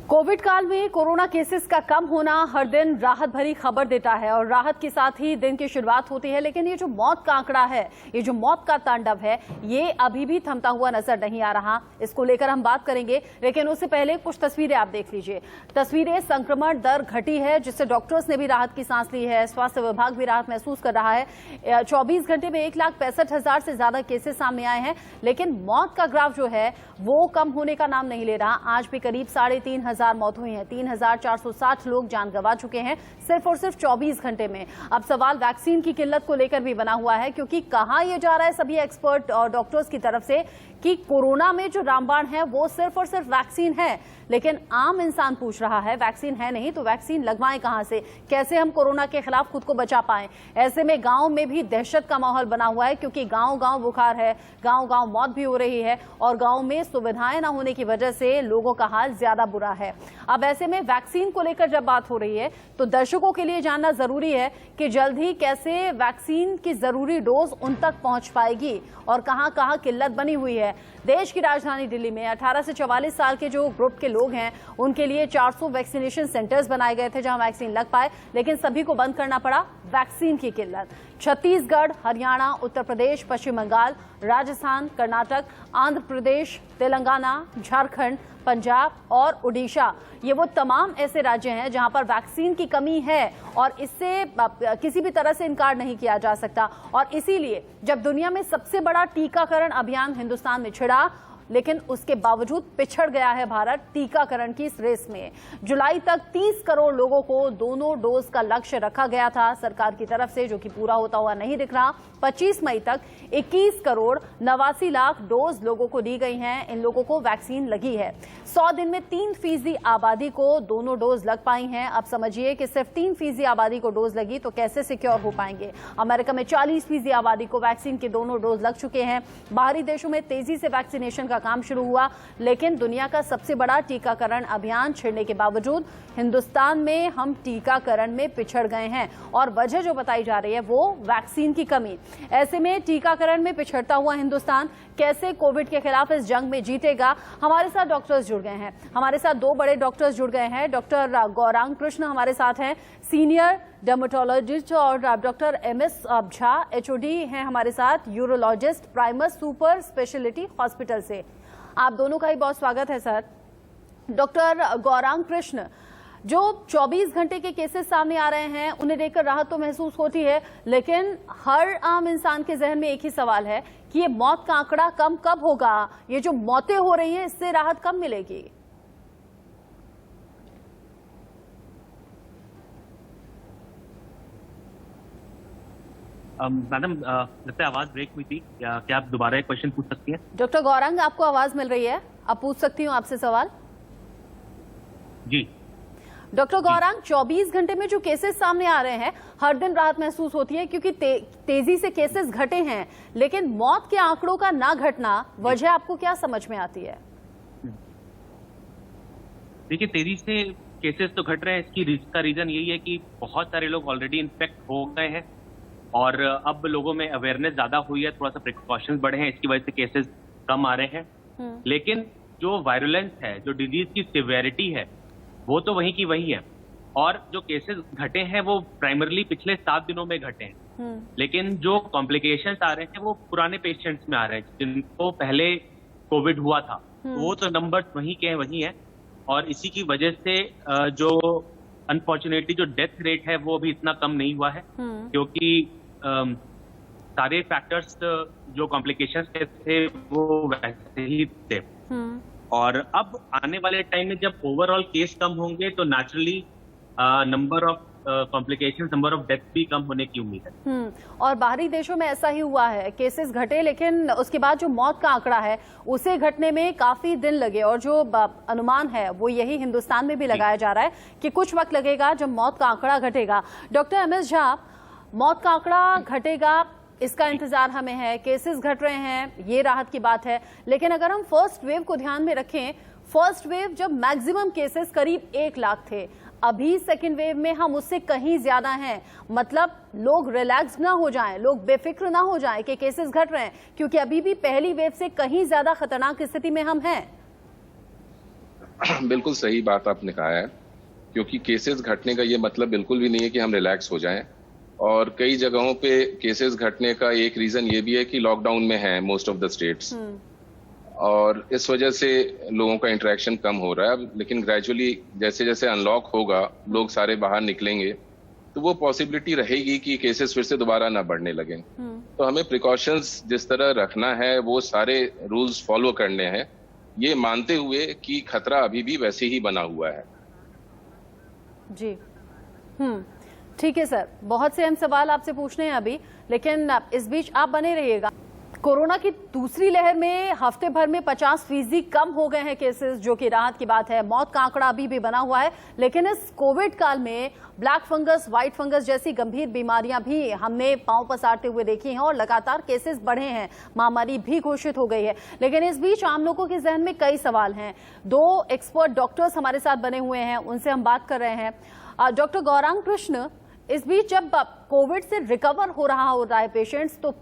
Covid काल में corona cases का कम होना हर दिन राहत भरी खबर देता है और राहत के साथ ही दिन की शुरुआत होती है। लेकिन ये जो मौत का आंकड़ा है, ये जो मौत का तांडव है, ये अभी भी थमता हुआ नजर नहीं आ रहा। इसको लेकर हम बात करेंगे, लेकिन उससे पहले कुछ तस्वीरें आप देख लीजिए। तस्वीरें, संक्रमण दर घटी है, जिससे डॉक्टर्स ने भी राहत की सांस ली है। स्वास्थ्य विभाग भी राहत महसूस कर रहा है। 24 घंटे में 1,65,000 से ज्यादा केसेस सामने आए हैं, लेकिन मौत का ग्राफ जो है वो कम होने का नाम नहीं ले रहा। आज भी करीब 3,500 मौत हुई है। 3,460 लोग जान गंवा चुके हैं सिर्फ और सिर्फ 24 घंटे में। अब सवाल वैक्सीन की किल्लत को लेकर भी बना हुआ है, क्योंकि कहा यह जा रहा है सभी एक्सपर्ट और डॉक्टर्स की तरफ से कि कोरोना में जो रामबाण है वो सिर्फ और सिर्फ वैक्सीन है। लेकिन आम इंसान पूछ रहा है वैक्सीन है नहीं तो वैक्सीन लगवाएं कहां से, कैसे हम कोरोना के खिलाफ खुद को बचा पाएं। ऐसे में गांव में भी दहशत का माहौल बना हुआ है, क्योंकि गांव गांव बुखार है, गांव गांव मौत भी हो रही है और गांव में सुविधाएं न होने की वजह से लोगों का हाल ज्यादा बुरा है। अब ऐसे में वैक्सीन को लेकर जब बात हो रही है तो दर्शकों के लिए जानना जरूरी है कि जल्द ही कैसे वैक्सीन की जरूरी डोज उन तक पहुंच पाएगी और कहां कहां किल्लत बनी हुई है। देश की राजधानी दिल्ली में 18 से 44 साल के जो ग्रुप के लोग हैं उनके लिए 400 वैक्सीनेशन सेंटर्स बनाए गए थे जहां वैक्सीन लग पाए, लेकिन सभी को बंद करना पड़ा वैक्सीन की किल्लत। छत्तीसगढ़, हरियाणा, उत्तर प्रदेश, पश्चिम बंगाल, राजस्थान, कर्नाटक, आंध्र प्रदेश, तेलंगाना, झारखंड, पंजाब और उड़ीसा, ये वो तमाम ऐसे राज्य हैं जहां पर वैक्सीन की कमी है और इससे किसी भी तरह से इनकार नहीं किया जा सकता। और इसीलिए जब दुनिया में सबसे बड़ा टीकाकरण अभियान हिंदुस्तान में छिड़ा, लेकिन उसके बावजूद पिछड़ गया है भारत टीकाकरण की इस रेस में। जुलाई तक 30 करोड़ लोगों को दोनों डोज का लक्ष्य रखा गया था सरकार की तरफ से, जो कि पूरा होता हुआ नहीं दिख रहा। 25 मई तक 21 करोड़ 89 लाख डोज लोगों को दी गई हैं। इन लोगों को वैक्सीन लगी है। 100 दिन में 3% आबादी को दोनों डोज लग पाई हैं। अब समझिए कि सिर्फ 3% आबादी को डोज लगी तो कैसे सिक्योर हो पाएंगे। अमेरिका में 40% आबादी को वैक्सीन के दोनों डोज लग चुके हैं। बाहरी देशों में तेजी से वैक्सीनेशन का काम शुरू हुआ, लेकिन दुनिया का सबसे बड़ा टीकाकरण अभियान छिड़ने के बावजूद हिंदुस्तान में हम टीकाकरण में पिछड़ गए हैं और वजह जो बताई जा रही है वो वैक्सीन की कमी। ऐसे में टीकाकरण में पिछड़ता हुआ हिंदुस्तान कैसे कोविड के खिलाफ इस जंग में जीतेगा। हमारे साथ डॉक्टर्स जुड़ गए हैं, हमारे साथ दो बड़े डॉक्टर्स जुड़ गए हैं। डॉक्टर गौरांग कृष्ण हमारे साथ हैं, सीनियर डर्मेटोलॉजिस्ट, और डॉक्टर MS झा HOD हैं हमारे साथ, urologist, Primus super speciality hospital से। आप दोनों का ही बहुत स्वागत है सर। डॉक्टर गौरांग कृष्ण, जो 24 घंटे के केसेस सामने आ रहे हैं उन्हें देखकर राहत तो महसूस होती है, लेकिन हर आम इंसान के जहन में एक ही सवाल है कि ये मौत का आंकड़ा कम कब होगा, ये जो मौतें हो रही हैं इससे राहत कब मिलेगी? मैडम, लगता है आवाज ब्रेक हुई थी, क्या आप दोबारा एक क्वेश्चन पूछ सकती हैं? डॉक्टर गौरांग, आपको आवाज मिल रही है, आप पूछ सकती हूँ आपसे सवाल। जी डॉक्टर गौरांग, 24 घंटे में जो केसेस सामने आ रहे हैं हर दिन राहत महसूस होती है, क्योंकि तेजी से केसेस घटे हैं, लेकिन मौत के आंकड़ों का ना घटना, वजह आपको क्या समझ में आती है? देखिए, तेजी से केसेस तो घट रहे हैं, इसका रीजन यही है कि बहुत सारे लोग ऑलरेडी इन्फेक्ट हो गए हैं और अब लोगों में अवेयरनेस ज्यादा हुई है, थोड़ा सा प्रिकॉशंस बढ़े हैं, इसकी वजह से केसेस कम आ रहे हैं। लेकिन जो वायरुलेंस है, जो डिजीज की सिवियरिटी है, वो तो वही की वही है। और जो केसेस घटे हैं वो प्राइमरली पिछले 7 दिनों में घटे हैं, लेकिन जो कॉम्प्लिकेशंस आ रहे हैं वो पुराने पेशेंट्स में आ रहे हैं जिनको पहले कोविड हुआ था। वो तो नंबर्स वही के वही है और इसी की वजह से जो अनफॉर्चुनेटली जो डेथ रेट है वो भी इतना कम नहीं हुआ है, क्योंकि सारे फैक्टर्स जो कॉम्प्लिकेशंस थे वो वैसे ही थे। और अब आने वाले टाइम में जब ओवरऑल केस कम होंगे तो naturally number of complications, number of death भी कम होने की उम्मीद है। और बाहरी देशों में ऐसा ही हुआ है, केसेस घटे लेकिन उसके बाद जो मौत का आंकड़ा है उसे घटने में काफी दिन लगे, और जो अनुमान है वो यही हिंदुस्तान में भी लगाया जा रहा है कि कुछ वक्त लगेगा जब मौत का आंकड़ा घटेगा। डॉक्टर MS झा, मौत का आंकड़ा घटेगा इसका इंतजार हमें है, केसेस घट रहे हैं, ये राहत की बात है, लेकिन अगर हम फर्स्ट वेव को ध्यान में रखें, फर्स्ट वेव जब मैक्सिमम केसेस करीब 1 लाख थे, अभी सेकेंड वेव में हम उससे कहीं ज्यादा हैं। मतलब लोग रिलैक्स ना हो जाएं, लोग बेफिक्र ना हो जाएं कि केसेस घट रहे हैं, क्योंकि अभी भी पहली वेव से कहीं ज्यादा खतरनाक स्थिति में हम हैं। बिल्कुल सही बात आपने कहा है, क्योंकि केसेस घटने का ये मतलब बिल्कुल भी नहीं है कि हम रिलैक्स हो जाएं। और कई जगहों पे केसेस घटने का एक रीजन ये भी है कि लॉकडाउन में है मोस्ट ऑफ द स्टेट्स, और इस वजह से लोगों का इंटरेक्शन कम हो रहा है। लेकिन ग्रेजुअली जैसे जैसे अनलॉक होगा, लोग सारे बाहर निकलेंगे, तो वो पॉसिबिलिटी रहेगी कि केसेस फिर से दोबारा ना बढ़ने लगें। तो हमें प्रिकॉशंस जिस तरह रखना है वो सारे रूल्स फॉलो करने हैं, ये मानते हुए कि खतरा अभी भी वैसे ही बना हुआ है। जी ठीक है सर, बहुत से अहम सवाल आपसे पूछने हैं अभी, लेकिन इस बीच आप बने रहिएगा। कोरोना की दूसरी लहर में हफ्ते भर में 50% कम हो गए हैं केसेस, जो कि राहत की बात है। मौत का आंकड़ा अभी भी बना हुआ है, लेकिन इस कोविड काल में ब्लैक फंगस, व्हाइट फंगस जैसी गंभीर बीमारियां भी हमने पांव पसारते हुए देखी हैं और लगातार केसेस बढ़े हैं। महामारी भी घोषित हो गई है, लेकिन इस बीच आम लोगों के जहन में कई सवाल हैं। 2 एक्सपर्ट डॉक्टर्स हमारे साथ बने हुए हैं, उनसे हम बात कर रहे हैं। डॉक्टर गौरांग कृष्ण, इस बीच जब कोविड से रिकवर हो रहा है पेशेंट्स, तो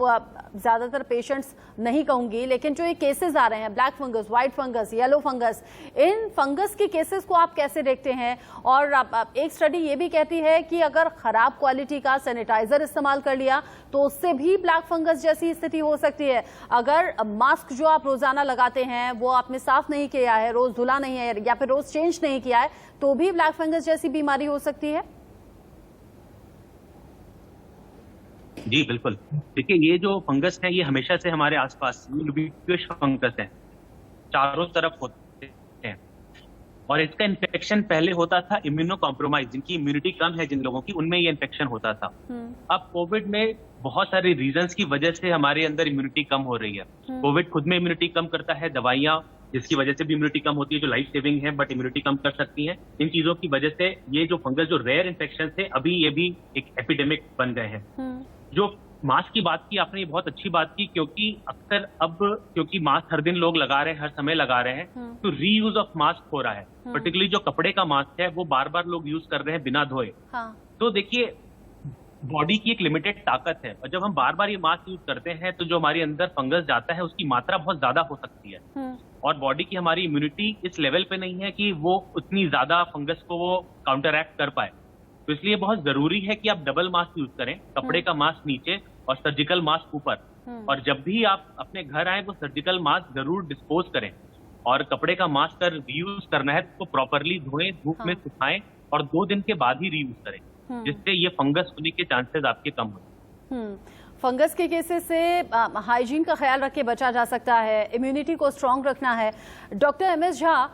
ज्यादातर पेशेंट्स नहीं कहूंगी, लेकिन जो ये केसेस आ रहे हैं black fungus, white fungus, yellow fungus, in fungus के केसेस को आप कैसे देखते हैं? और एक स्टडी ये भी कहती है कि अगर खराब क्वालिटी का सैनिटाइजर इस्तेमाल कर लिया तो उससे भी ब्लैक फंगस जैसी स्थिति हो सकती है। अगर मास्क जो आप रोजाना लगाते हैं वो आपने साफ नहीं किया है, रोज धुला नहीं है या फिर रोज चेंज नहीं किया है, तो भी ब्लैक फंगस जैसी बीमारी हो सकती है। जी बिल्कुल, देखिए ये जो फंगस है ये हमेशा से हमारे आसपास यूबिक्विटस फंगस है, चारों तरफ होते हैं। और इसका इन्फेक्शन पहले होता था इम्यूनो कॉम्प्रोमाइज, जिनकी इम्यूनिटी कम है, जिन लोगों की, उनमें ये इन्फेक्शन होता था। अब कोविड में बहुत सारे रीजंस की वजह से हमारे अंदर इम्यूनिटी कम हो रही है। कोविड खुद में इम्यूनिटी कम करता है, दवाइयां जिसकी वजह से भी इम्यूनिटी कम होती है, जो लाइफ सेविंग है बट इम्यूनिटी कम कर सकती है। इन चीजों की वजह से ये जो फंगस, जो रेयर इन्फेक्शन थे, अभी ये भी एक एपिडेमिक बन गए हैं। जो मास्क की बात की आपने, ये बहुत अच्छी बात की, क्योंकि अक्सर अब क्योंकि मास्क हर दिन लोग लगा रहे हैं, हर समय लगा रहे हैं, तो रीयूज ऑफ मास्क हो रहा है। पर्टिकुलरली जो कपड़े का मास्क है वो बार बार लोग यूज कर रहे हैं बिना धोए। तो देखिए, बॉडी की एक लिमिटेड ताकत है, और जब हम बार बार ये मास्क यूज करते हैं तो जो हमारे अंदर फंगस जाता है उसकी मात्रा बहुत ज्यादा हो सकती है। और बॉडी की हमारी इम्यूनिटी इस लेवल पे नहीं है कि वो उतनी ज्यादा फंगस को वो काउंटरएक्ट कर पाए। तो इसलिए बहुत जरूरी है कि आप डबल मास्क यूज करें, कपड़े का मास्क नीचे और सर्जिकल मास्क ऊपर। और जब भी आप अपने घर आए वो सर्जिकल मास्क जरूर डिस्पोज करें, और कपड़े का मास्क अगर रीयूज करना है तो प्रॉपरली धोएं, धूप में सुखाएं और 2 दिन के बाद ही रीयूज करें, जिससे ये फंगस होने के चांसेस आपके कम हो। फंगस के केसेस से हाइजीन का ख्याल रख के बचा जा सकता है, इम्यूनिटी को स्ट्रांग रखना है। डॉक्टर MS झा,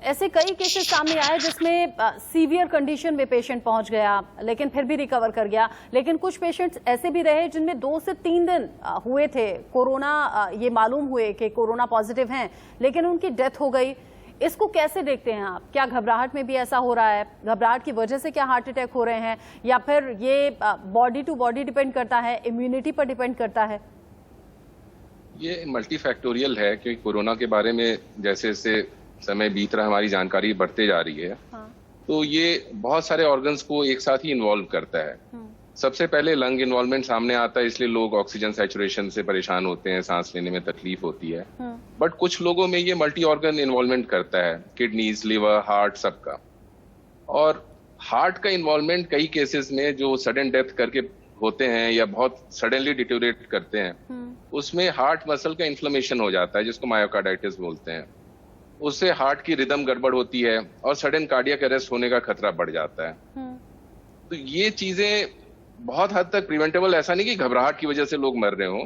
ऐसे कई केसेस सामने आए जिसमें सीवियर कंडीशन में पेशेंट पहुंच गया लेकिन फिर भी रिकवर कर गया, लेकिन कुछ पेशेंट्स ऐसे भी रहे जिनमें 2 से 3 दिन हुए थे कोरोना, ये मालूम हुए कि कोरोना पॉजिटिव हैं, लेकिन उनकी डेथ हो गई। इसको कैसे देखते हैं आप? क्या घबराहट में भी ऐसा हो रहा है? घबराहट की वजह से क्या हार्ट अटैक हो रहे हैं, या फिर ये बॉडी टू बॉडी डिपेंड करता है, इम्यूनिटी पर डिपेंड करता है? ये मल्टीफैक्टोरियल है, क्योंकि कोरोना के बारे में जैसे जैसे समय बीत रहा, हमारी जानकारी बढ़ते जा रही है। तो ये बहुत सारे ऑर्गन्स को एक साथ ही इन्वॉल्व करता है। सबसे पहले लंग इन्वॉल्वमेंट सामने आता है, इसलिए लोग ऑक्सीजन सैचुरेशन से परेशान होते हैं, सांस लेने में तकलीफ होती है। बट कुछ लोगों में ये मल्टी ऑर्गन इन्वॉल्वमेंट करता है, किडनीज, लिवर, हार्ट, सबका। और हार्ट का इन्वॉल्वमेंट कई केसेस में जो सडन डेथ करके होते हैं या बहुत सडनली डिटोरेट करते हैं, उसमें हार्ट मसल का इन्फ्लेमेशन हो जाता है, जिसको मायोकार्डाइटिस बोलते हैं। उससे हार्ट की रिदम गड़बड़ होती है और सडन कार्डियक अरेस्ट होने का खतरा बढ़ जाता है। तो ये चीजें बहुत हद तक प्रिवेंटेबल, ऐसा नहीं कि घबराहट की वजह से लोग मर रहे हों,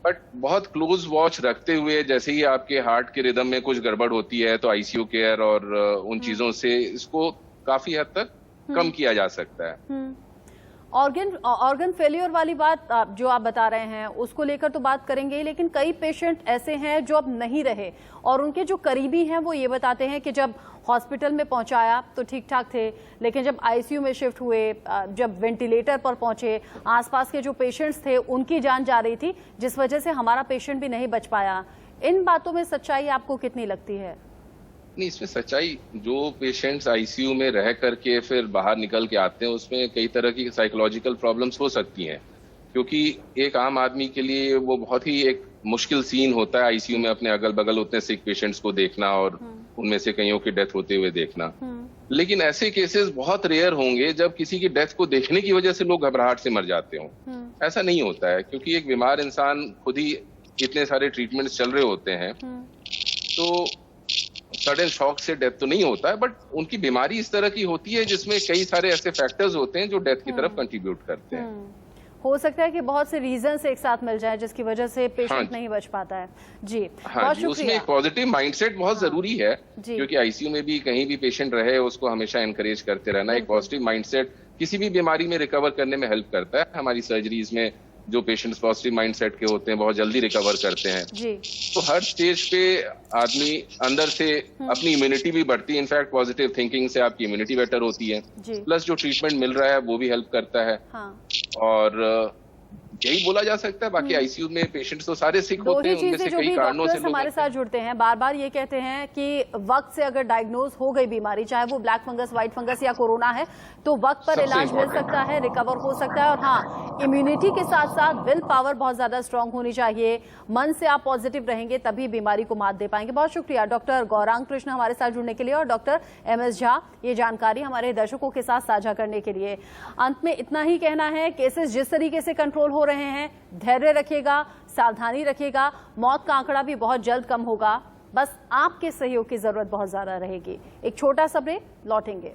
बट बहुत क्लोज वॉच रखते हुए, जैसे ही आपके हार्ट के रिदम में कुछ गड़बड़ होती है तो ICU केयर और उन चीजों से इसको काफी हद तक कम किया जा सकता है। ऑर्गन फेलियर वाली बात जो आप बता रहे हैं उसको लेकर तो बात करेंगे, लेकिन कई पेशेंट ऐसे हैं जो अब नहीं रहे और उनके जो करीबी हैं वो ये बताते हैं कि जब हॉस्पिटल में पहुंचाया तो ठीक ठाक थे, लेकिन जब ICU में शिफ्ट हुए, जब वेंटिलेटर पर पहुंचे, आसपास के जो पेशेंट्स थे उनकी जान जा रही थी, जिस वजह से हमारा पेशेंट भी नहीं बच पाया। इन बातों में सच्चाई आपको कितनी लगती है? नहीं, इसमें सच्चाई, जो पेशेंट्स ICU में रह करके फिर बाहर निकल के आते हैं उसमें कई तरह की साइकोलॉजिकल प्रॉब्लम्स हो सकती हैं, क्योंकि एक आम आदमी के लिए वो बहुत ही एक मुश्किल सीन होता है ICU में अपने अगल बगल उतने सिक पेशेंट्स को देखना और उनमें से कईयों की डेथ होते हुए देखना। लेकिन ऐसे केसेस बहुत रेयर होंगे जब किसी की डेथ को देखने की वजह से लोग घबराहट से मर जाते हों। ऐसा नहीं होता है, क्योंकि एक बीमार इंसान खुद ही इतने सारे ट्रीटमेंट्स चल रहे होते हैं, तो सडन शॉक से डेथ तो नहीं होता है, बट उनकी बीमारी इस तरह की होती है जिसमें कई सारे ऐसे फैक्टर्स होते हैं जो डेथ की तरफ कंट्रीब्यूट करते हैं। हो सकता है कि बहुत से रीजन एक साथ मिल जाए जिसकी वजह से पेशेंट नहीं बच पाता है। जी, बहुत शुक्रिया। उसमें एक पॉजिटिव माइंडसेट बहुत जरूरी है, क्योंकि आईसीयू में भी कहीं भी पेशेंट रहे उसको हमेशा एनकरेज करते रहना। एक पॉजिटिव माइंडसेट किसी भी बीमारी में रिकवर करने में हेल्प करता है। हमारी सर्जरीज में जो पेशेंट्स पॉजिटिव माइंडसेट के होते हैं बहुत जल्दी रिकवर करते हैं। तो हर स्टेज पे आदमी अंदर से अपनी इम्यूनिटी भी बढ़ती है। इनफैक्ट पॉजिटिव थिंकिंग से आपकी इम्यूनिटी बेटर होती है, प्लस जो ट्रीटमेंट मिल रहा है वो भी हेल्प करता है। और यही बोला जा सकता है। बाकी आईसीयू में पेशेंट्स तो सारे सिक होते हैं, उनमें से कई कारणों से हमारे साथ जुड़ते हैं बार बार ये कहते हैं कि वक्त से अगर डायग्नोज हो गई बीमारी, चाहे वो ब्लैक फंगस, व्हाइट फंगस या कोरोना है, तो वक्त पर इलाज मिल सकता है, रिकवर हो सकता है। और हाँ, इम्यूनिटी के साथ साथ विल पावर बहुत ज्यादा स्ट्रांग होनी चाहिए। मन से आप पॉजिटिव रहेंगे तभी बीमारी को मात दे पाएंगे। बहुत शुक्रिया डॉक्टर गौरांग कृष्ण हमारे साथ जुड़ने के लिए और डॉक्टर MS झा ये जानकारी हमारे दर्शकों के साथ साझा करने के लिए। अंत में इतना ही कहना है, केसेस जिस तरीके से कंट्रोल हो रहे हैं, धैर्य रखिएगा, सावधानी रखिएगा, मौत का आंकड़ा भी बहुत जल्द कम होगा। बस आपके सहयोग की जरूरत बहुत ज्यादा रहेगी। एक छोटा सा ब्रेक, लौटेंगे।